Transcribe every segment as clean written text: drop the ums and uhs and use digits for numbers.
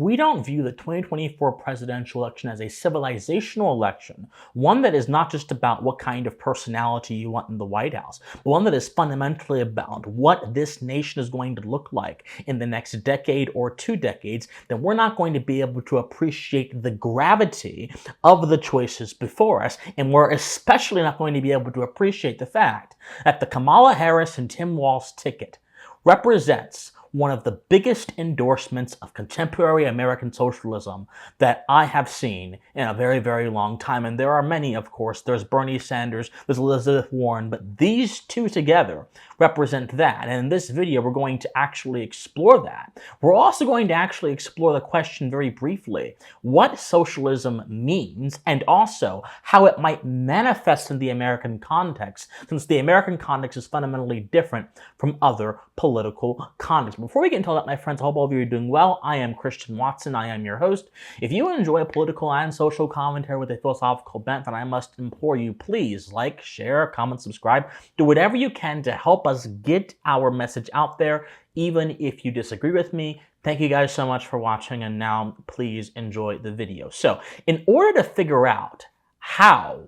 We don't view the 2024 presidential election as a civilizational election, one that is not just about what kind of personality you want in the White House, but one that is fundamentally about what this nation is going to look like in the next decade or 2 decades. Then we're not going to be able to appreciate the gravity of the choices before us, and we're especially not going to be able to appreciate the fact that the Kamala Harris and Tim Walz ticket represents one of the biggest endorsements of contemporary American socialism that I have seen in a very, very long time. And there are many, of course. There's Bernie Sanders, there's Elizabeth Warren, but these two together represent that. And in this video, we're going to actually explore that. We're also going to actually explore the question very briefly, what socialism means, and also how it might manifest in the American context, since the American context is fundamentally different from other political contexts. Before we get into all that, my friends, I hope all of you are doing well. I am Christian Watson. I am your host. If you enjoy political and social commentary with a philosophical bent, then I must implore you, please like, share, comment, subscribe. Do whatever you can to help us get our message out there, even if you disagree with me. Thank you guys so much for watching, and now please enjoy the video. So, in order to figure out how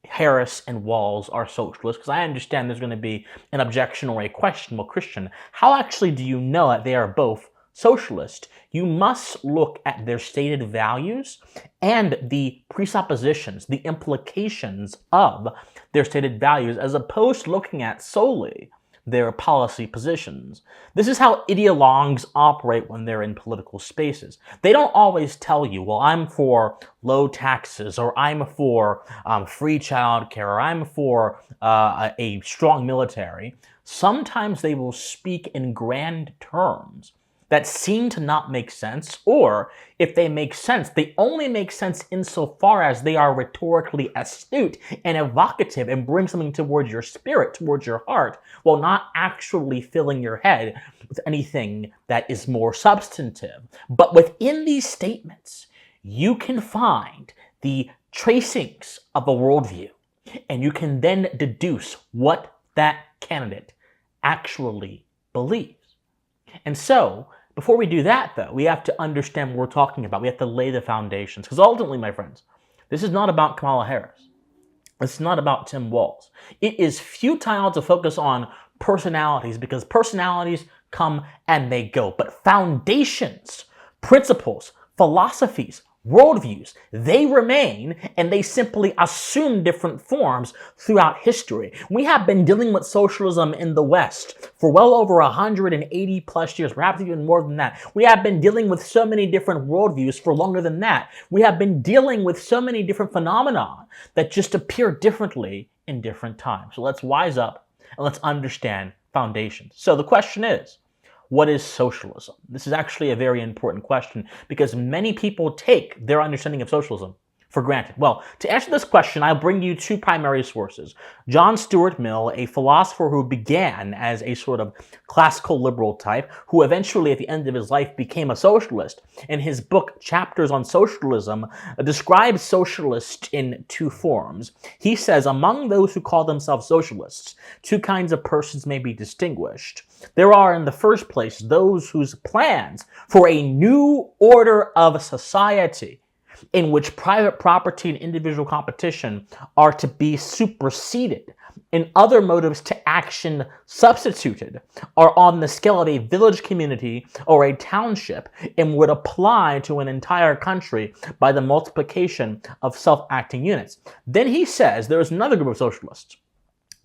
Harris and Walz are socialists, because I understand there's going to be an objection or a question, well, Christian, how actually do you know that they are both socialist? You must look at their stated values and the presuppositions, the implications of their stated values, as opposed to looking at solely their policy positions. This is how ideologues operate when they're in political spaces. They don't always tell you, well, I'm for low taxes, or I'm for free childcare, or I'm for a strong military. Sometimes they will speak in grand terms that seem to not make sense, or if they make sense, they only make sense insofar as they are rhetorically astute and evocative and bring something towards your spirit, towards your heart, while not actually filling your head with anything that is more substantive. But within these statements, you can find the tracings of a worldview, and you can then deduce what that candidate actually believes. And so, before we do that, though, we have to understand what we're talking about. We have to lay the foundations. Because ultimately, my friends, this is not about Kamala Harris. It's not about Tim Walz. It is futile to focus on personalities, because personalities come and they go. But foundations, principles, philosophies, worldviews, they remain, and they simply assume different forms throughout history. We have been dealing with socialism in the West for well over 180 plus years, perhaps even more than that. We have been dealing with so many different worldviews for longer than that. We have been dealing with so many different phenomena that just appear differently in different times. So let's wise up and let's understand foundations. So the question is, what is socialism? This is actually a very important question, because many people take their understanding of socialism for granted. Well, to answer this question, I'll bring you 2 primary sources. John Stuart Mill, a philosopher who began as a sort of classical liberal type, who eventually at the end of his life became a socialist. In his book, Chapters on Socialism, describes socialist in 2 forms. He says, among those who call themselves socialists, 2 kinds of persons may be distinguished. There are, in the first place, those whose plans for a new order of society, in which private property and individual competition are to be superseded, and other motives to action substituted, are on the scale of a village community or a township, and would apply to an entire country by the multiplication of self-acting units. Then he says there is another group of socialists.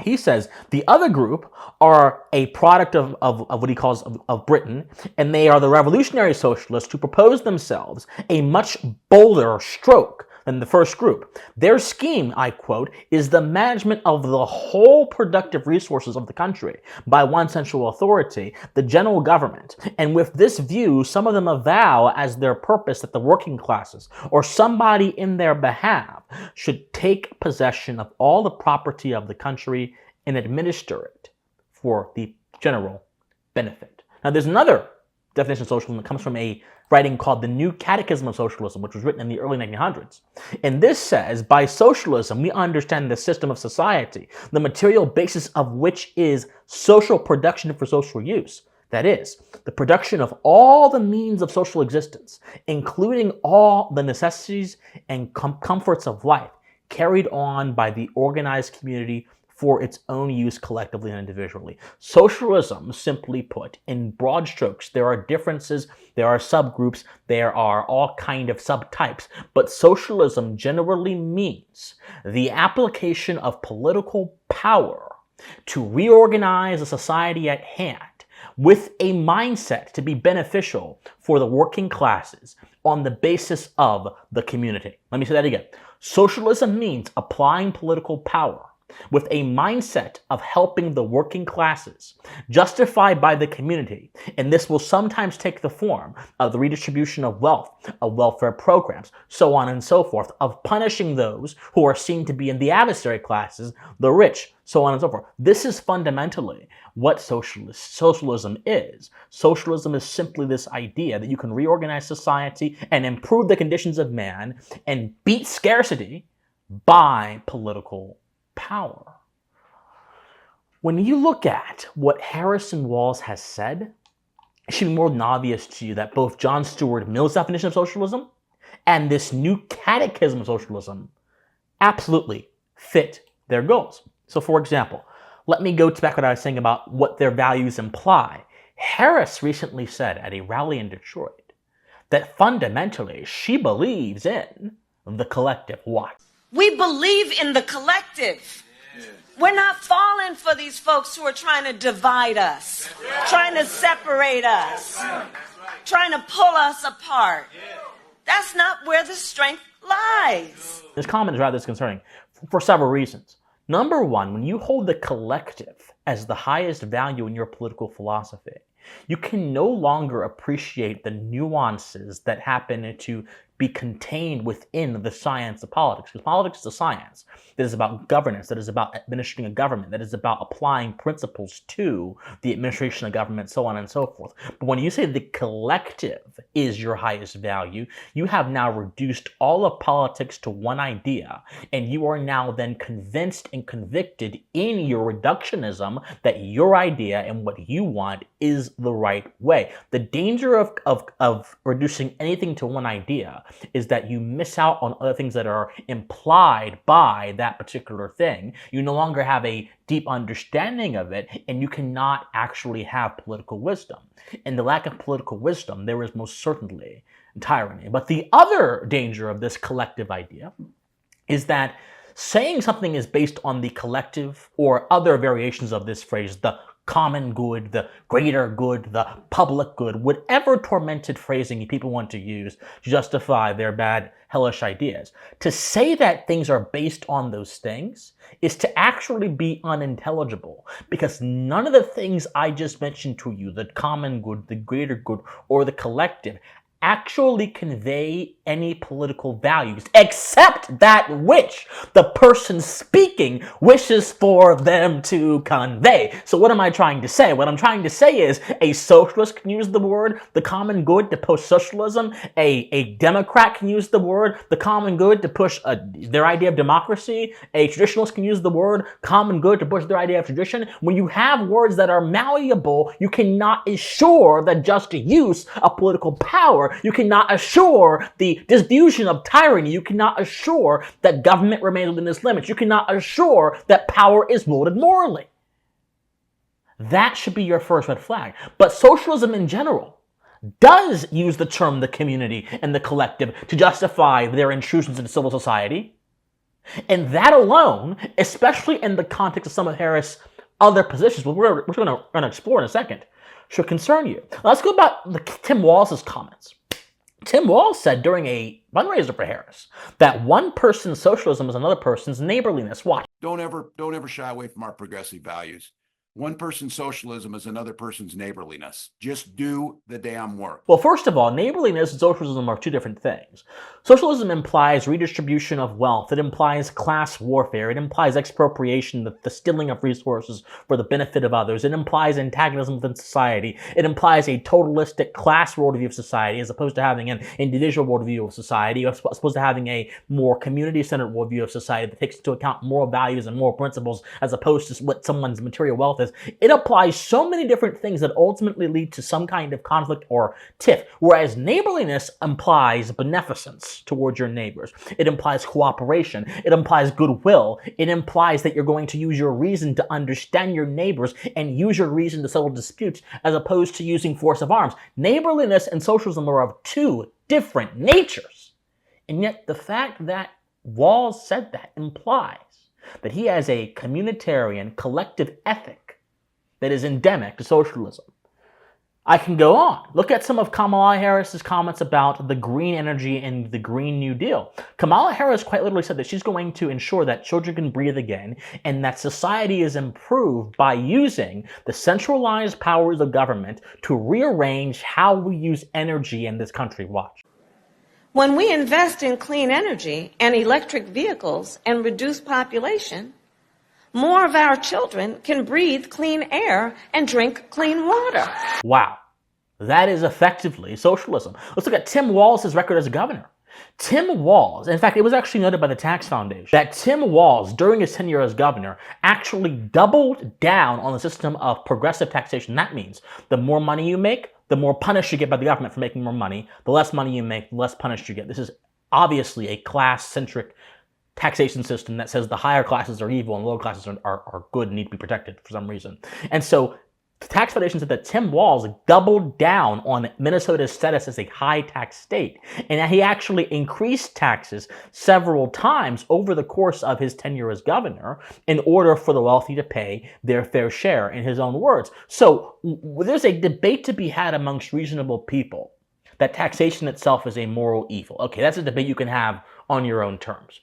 He says the other group are a product of what he calls of Britain, and they are the revolutionary socialists who propose themselves a much bolder stroke than the first group. Their scheme, I quote, is the management of the whole productive resources of the country by one central authority, the general government. And with this view, some of them avow as their purpose that the working classes, or somebody in their behalf, should take possession of all the property of the country and administer it for the general benefit. Now, there's another definition of socialism that comes from a writing called The New Catechism of Socialism, which was written in the early 1900s. And this says, by socialism, we understand the system of society, the material basis of which is social production for social use. That is, the production of all the means of social existence, including all the necessities and comforts of life, carried on by the organized community for its own use collectively and individually. Socialism, simply put, in broad strokes, there are differences, there are subgroups, there are all kind of subtypes, but socialism generally means the application of political power to reorganize the society at hand with a mindset to be beneficial for the working classes on the basis of the community. Let me say that again. Socialism means applying political power with a mindset of helping the working classes, justified by the community, and this will sometimes take the form of the redistribution of wealth, of welfare programs, so on and so forth, of punishing those who are seen to be in the adversary classes, the rich, so on and so forth. This is fundamentally what socialism is. Socialism is simply this idea that you can reorganize society and improve the conditions of man and beat scarcity by political power. When you look at what Harris and Walz has said, it should be more than obvious to you that both John Stuart Mill's definition of socialism and this new catechism of socialism absolutely fit their goals. So for example, let me go back to what I was saying about what their values imply. Harris recently said at a rally in Detroit that fundamentally she believes in the collective. Why? We believe in the collective. We're not falling for these folks who are trying to divide us, trying to separate us, trying to pull us apart. That's not where the strength lies. This comment is rather disconcerting for several reasons. Number one, when you hold the collective as the highest value in your political philosophy, you can no longer appreciate the nuances that happen to be contained within the science of politics. Because politics is a science that is about governance, that is about administering a government, that is about applying principles to the administration of government, so on and so forth. But when you say the collective is your highest value, you have now reduced all of politics to one idea, and you are now then convinced and convicted in your reductionism that your idea and what you want is the right way. The danger of reducing anything to one idea is that you miss out on other things that are implied by that particular thing. You no longer have a deep understanding of it, and you cannot actually have political wisdom. In the lack of political wisdom, there is most certainly tyranny. But the other danger of this collective idea is that saying something is based on the collective or other variations of this phrase, the common good, the greater good, the public good, whatever tormented phrasing people want to use to justify their bad, hellish ideas. To say that things are based on those things is to actually be unintelligible, because none of the things I just mentioned to you, the common good, the greater good, or the collective, actually convey any political values except that which the person speaking wishes for them to convey. So what am I trying to say? What I'm trying to say is a socialist can use the word the common good to push socialism. A Democrat can use the word the common good to push their idea of democracy. A traditionalist can use the word common good to push their idea of tradition. When you have words that are malleable, you cannot assure the just use of political power. You cannot assure the diffusion of tyranny. You cannot assure that government remains within its limits. You cannot assure that power is wielded morally. That should be your first red flag. But socialism in general does use the term the community and the collective to justify their intrusions into civil society. And that alone, especially in the context of some of Harris' other positions, we're going to explore in a second, should concern you. Let's go back to Tim Walz's comments. Tim Walz said during a fundraiser for Harris that one person's socialism is another person's neighborliness. Watch. Don't ever shy away from our progressive values. One person's socialism is another person's neighborliness. Just do the damn work. Well, first of all, neighborliness and socialism are two different things. Socialism implies redistribution of wealth. It implies class warfare. It implies expropriation, the stealing of resources for the benefit of others. It implies antagonism within society. It implies a totalistic class worldview of society as opposed to having an individual worldview of society, as opposed to having a more community-centered worldview of society that takes into account moral values and moral principles as opposed to what someone's material wealth is it applies so many different things that ultimately lead to some kind of conflict or tiff, whereas neighborliness implies beneficence towards your neighbors. It implies cooperation. It implies goodwill. It implies that you're going to use your reason to understand your neighbors and use your reason to settle disputes as opposed to using force of arms. Neighborliness and socialism are of two different natures. And yet the fact that Walz said that implies that he has a communitarian collective ethic that is endemic to socialism. I can go on. Look at some of Kamala Harris's comments about the green energy and the Green New Deal. Kamala Harris quite literally said that she's going to ensure that children can breathe again and that society is improved by using the centralized powers of government to rearrange how we use energy in this country. Watch. When we invest in clean energy and electric vehicles and reduce population, more of our children can breathe clean air and drink clean water. Wow. That is effectively socialism. Let's look at Tim Walz's record as a governor. Tim Walz, in fact, it was actually noted by the Tax Foundation that Tim Walz, during his tenure as governor, actually doubled down on the system of progressive taxation. That means the more money you make, the more punished you get by the government for making more money. The less money you make, the less punished you get. This is obviously a class-centric taxation system that says the higher classes are evil and lower classes are good and need to be protected for some reason. And so the Tax Foundation said that Tim Walz doubled down on Minnesota's status as a high-tax state, and that he actually increased taxes several times over the course of his tenure as governor in order for the wealthy to pay their fair share, in his own words. So there's a debate to be had amongst reasonable people that taxation itself is a moral evil. Okay, that's a debate you can have on your own terms.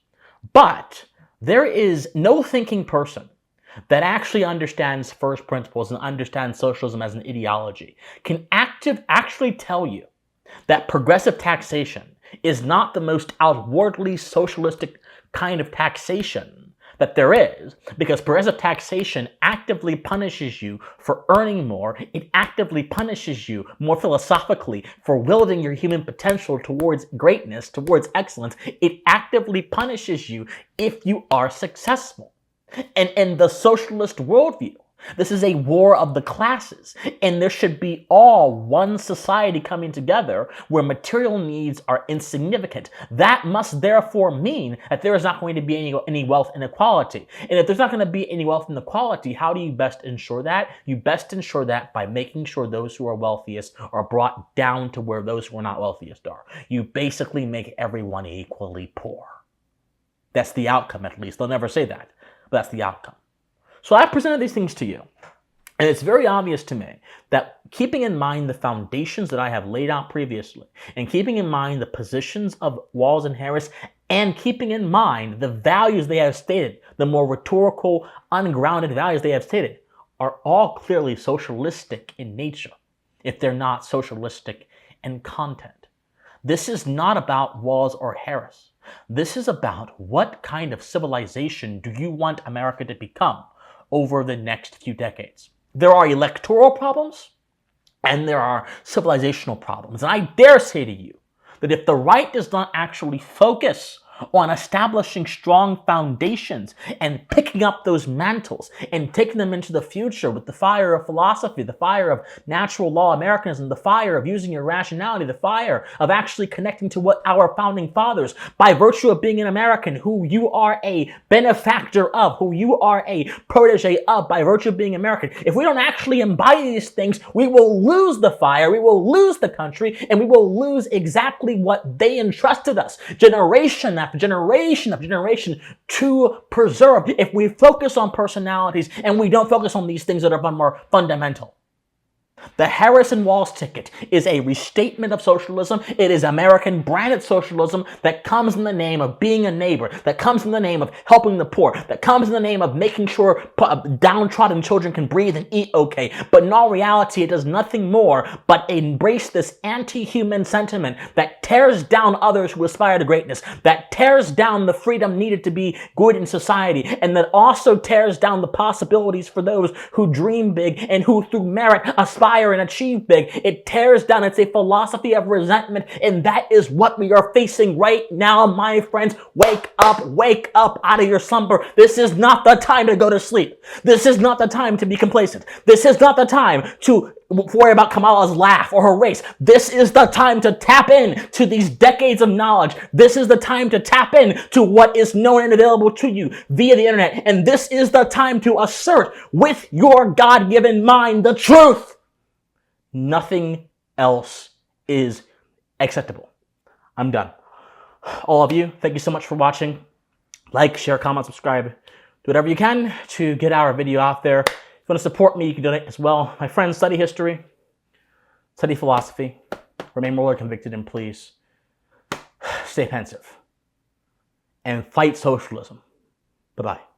But there is no thinking person that actually understands first principles and understands socialism as an ideology can actually tell you that progressive taxation is not the most outwardly socialistic kind of taxation that there is, because progressive taxation actively punishes you for earning more. It actively punishes you more philosophically for wielding your human potential towards greatness, towards excellence. It actively punishes you if you are successful. And in the socialist worldview, this is a war of the classes, and there should be all one society coming together where material needs are insignificant. That must therefore mean that there is not going to be any wealth inequality. And if there's not going to be any wealth inequality, how do you best ensure that? You best ensure that by making sure those who are wealthiest are brought down to where those who are not wealthiest are. You basically make everyone equally poor. That's the outcome, at least. They'll never say that, but that's the outcome. So I presented these things to you, and it's very obvious to me that keeping in mind the foundations that I have laid out previously, and keeping in mind the positions of Walz and Harris, and keeping in mind the values they have stated, the more rhetorical, ungrounded values they have stated, are all clearly socialistic in nature, if they're not socialistic in content. This is not about Walz or Harris. This is about what kind of civilization do you want America to become over the next few decades. There are electoral problems and there are civilizational problems. And I dare say to you that if the right does not actually focus on establishing strong foundations and picking up those mantles and taking them into the future with the fire of philosophy, the fire of natural law Americanism, the fire of using your rationality, the fire of actually connecting to what our founding fathers, by virtue of being an American, who you are a benefactor of, who you are a protege of, by virtue of being American, if we don't actually embody these things, we will lose the fire, we will lose the country, and we will lose exactly what they entrusted us, generation after generation after generation, to preserve. If we focus on personalities and we don't focus on these things that are more fundamental. The Harris and Walz ticket is a restatement of socialism. It is American branded socialism that comes in the name of being a neighbor, that comes in the name of helping the poor, that comes in the name of making sure downtrodden children can breathe and eat okay. But in all reality, it does nothing more but embrace this anti-human sentiment that tears down others who aspire to greatness, that tears down the freedom needed to be good in society, and that also tears down the possibilities for those who dream big and who through merit aspire aspire and achieve big. It tears down. It's a philosophy of resentment, and that is what we are facing right now, my friends. Wake up out of your slumber. This is not the time to go to sleep. This is not the time to be complacent. This is not the time to worry about Kamala's laugh or her race. This is the time to tap in to these decades of knowledge. This is the time to tap in to what is known and available to you via the internet. And this is the time to assert with your God-given mind the truth. Nothing else is acceptable. I'm done. All of you, thank you so much for watching. Like, share, comment, subscribe. Do whatever you can to get our video out there. If you want to support me, you can donate as well. My friends, study history, study philosophy, remain morally convicted, and please stay pensive and fight socialism. Bye-bye.